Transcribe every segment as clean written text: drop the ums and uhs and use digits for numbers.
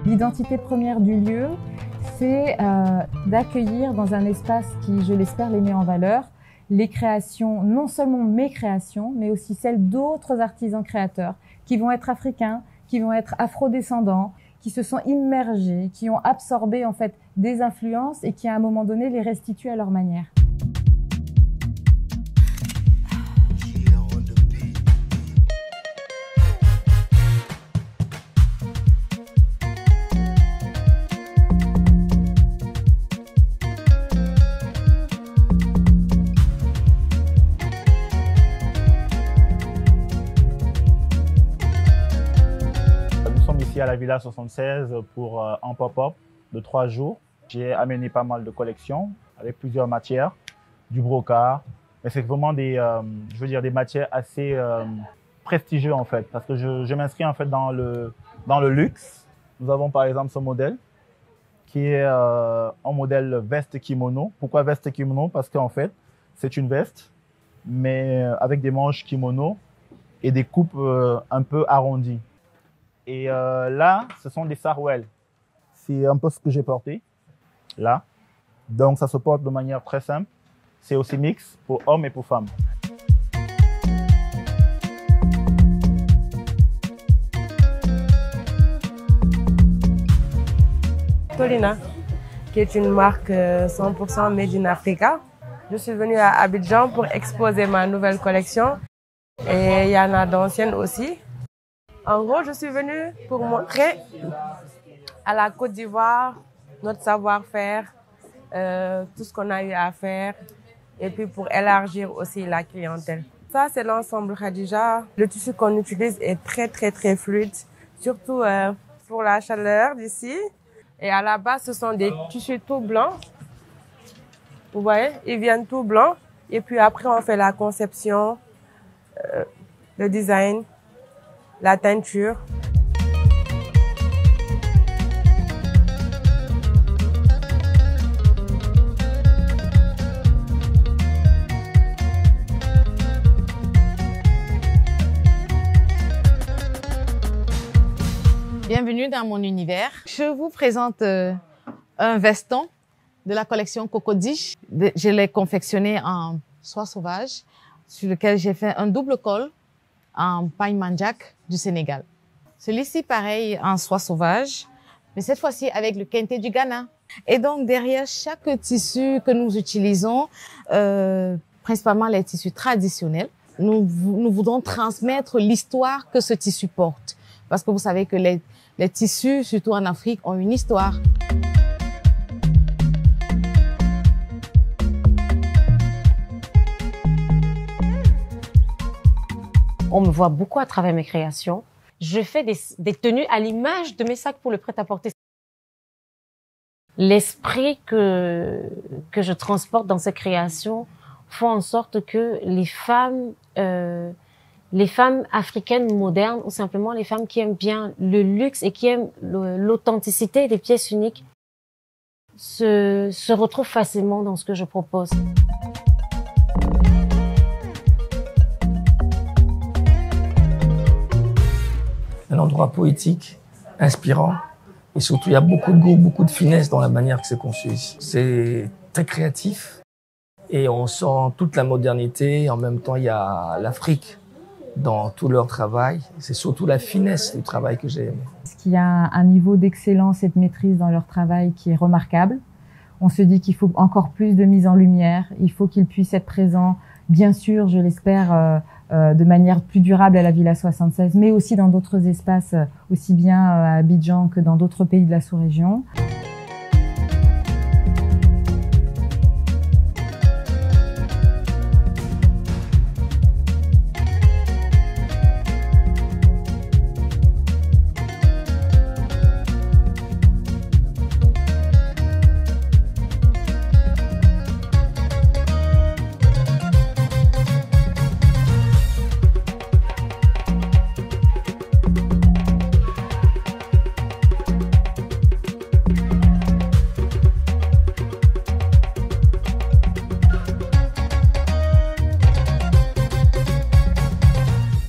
L'identité première du lieu, c'est d'accueillir dans un espace qui, je l'espère, les met en valeur, les créations, non seulement mes créations, mais aussi celles d'autres artisans créateurs qui vont être africains, qui vont être afrodescendants, qui se sont immergés, qui ont absorbé en fait des influences et qui à un moment donné les restituent à leur manière. À la Villa 76 pour un pop-up de 3 jours. J'ai amené pas mal de collections avec plusieurs matières, du brocart, mais c'est vraiment des, je veux dire, des matières assez prestigieuses en fait, parce que je m'inscris en fait dans le luxe. Nous avons par exemple ce modèle qui est un modèle veste kimono. Pourquoi veste kimono? Parce qu'en fait, c'est une veste, mais avec des manches kimono et des coupes un peu arrondies. Et là, ce sont des sarouels. C'est un peu ce que j'ai porté, là. Donc, ça se porte de manière très simple. C'est aussi mix pour hommes et pour femmes. Tolina, qui est une marque 100% Made in Africa. Je suis venue à Abidjan pour exposer ma nouvelle collection. Et il y en a d'anciennes aussi. En gros, je suis venue pour montrer à la Côte d'Ivoire notre savoir-faire, tout ce qu'on a eu à faire, et puis pour élargir aussi la clientèle. Ça, c'est l'ensemble Khadija. Le tissu qu'on utilise est très fluide, surtout pour la chaleur d'ici. Et à la base, ce sont des tissus tout blancs. Vous voyez, ils viennent tout blancs. Et puis après, on fait la conception, le design, la teinture. Bienvenue dans mon univers. Je vous présente un veston de la collection Cocody. Je l'ai confectionné en soie sauvage, sur lequel j'ai fait un double col en paille mandjak du Sénégal. Celui-ci, pareil, en soie sauvage, mais cette fois-ci avec le kente du Ghana. Et donc, derrière chaque tissu que nous utilisons, principalement les tissus traditionnels, nous voudrons transmettre l'histoire que ce tissu porte. Parce que vous savez que les tissus, surtout en Afrique, ont une histoire. On me voit beaucoup à travers mes créations. Je fais des tenues à l'image de mes sacs pour le prêt-à-porter. L'esprit que je transporte dans ces créations font en sorte que les femmes africaines modernes, ou simplement les femmes qui aiment bien le luxe et qui aiment l'authenticité des pièces uniques, se retrouvent facilement dans ce que je propose. Un endroit poétique, inspirant, et surtout il y a beaucoup de goût, beaucoup de finesse dans la manière que c'est conçu. C'est très créatif et on sent toute la modernité. En même temps, il y a l'Afrique dans tout leur travail. C'est surtout la finesse du travail que j'ai aimé. Parce qu'il y a un niveau d'excellence et de maîtrise dans leur travail qui est remarquable. On se dit qu'il faut encore plus de mise en lumière. Il faut qu'ils puissent être présents, bien sûr, je l'espère, de manière plus durable à la Villa 76, mais aussi dans d'autres espaces, aussi bien à Abidjan que dans d'autres pays de la sous-région.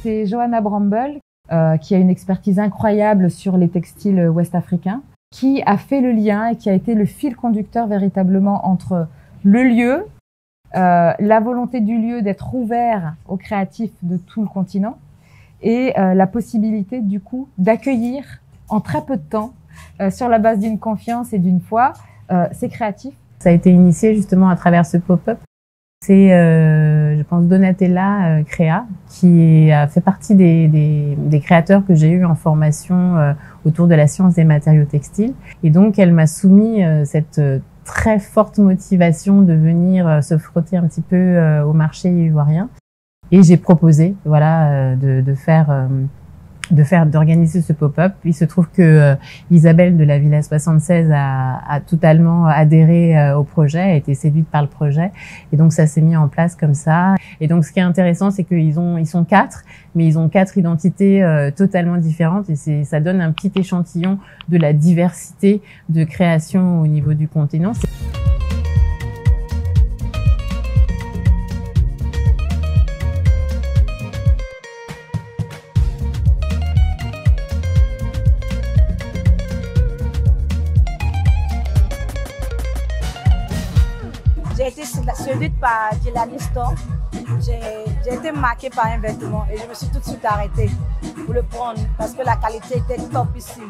C'est Johanna Bramble. qui a une expertise incroyable sur les textiles ouest-africains, qui a fait le lien et qui a été le fil conducteur véritablement entre le lieu, la volonté du lieu d'être ouvert aux créatifs de tout le continent et la possibilité du coup d'accueillir en très peu de temps, sur la base d'une confiance et d'une foi, ces créatifs. Ça a été initié justement à travers ce pop-up. C'est, je pense, Donatella Créa, qui a fait partie des créateurs que j'ai eu en formation autour de la science des matériaux textiles. Et donc, elle m'a soumis cette très forte motivation de venir se frotter un petit peu au marché ivoirien. Et j'ai proposé, voilà, d'organiser ce pop-up. Il se trouve que Isabelle de la Villa 76 a totalement adhéré au projet, a été séduite par le projet, et donc ça s'est mis en place comme ça. Et donc ce qui est intéressant, c'est qu'ils sont 4, mais ils ont 4 identités totalement différentes, et ça donne un petit échantillon de la diversité de création au niveau du continent. J'ai été séduite par Jelani Store. J'ai été marquée par un vêtement et je me suis tout de suite arrêtée pour le prendre parce que la qualité était top ici.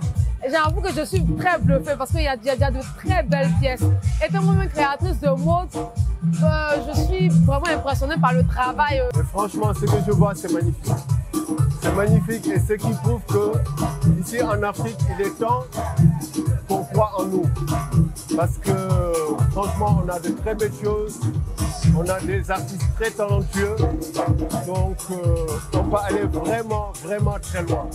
J'avoue que je suis très bluffée parce qu'il y a déjà de très belles pièces. Étant moi-même créatrice de mode, je suis vraiment impressionnée par le travail. Et franchement, ce que je vois, c'est magnifique. C'est magnifique et ce qui prouve que ici en Afrique, il est temps qu'on croit en nous. Parce que franchement, on a de très belles choses, on a des artistes très talentueux, donc on peut aller vraiment, vraiment très loin.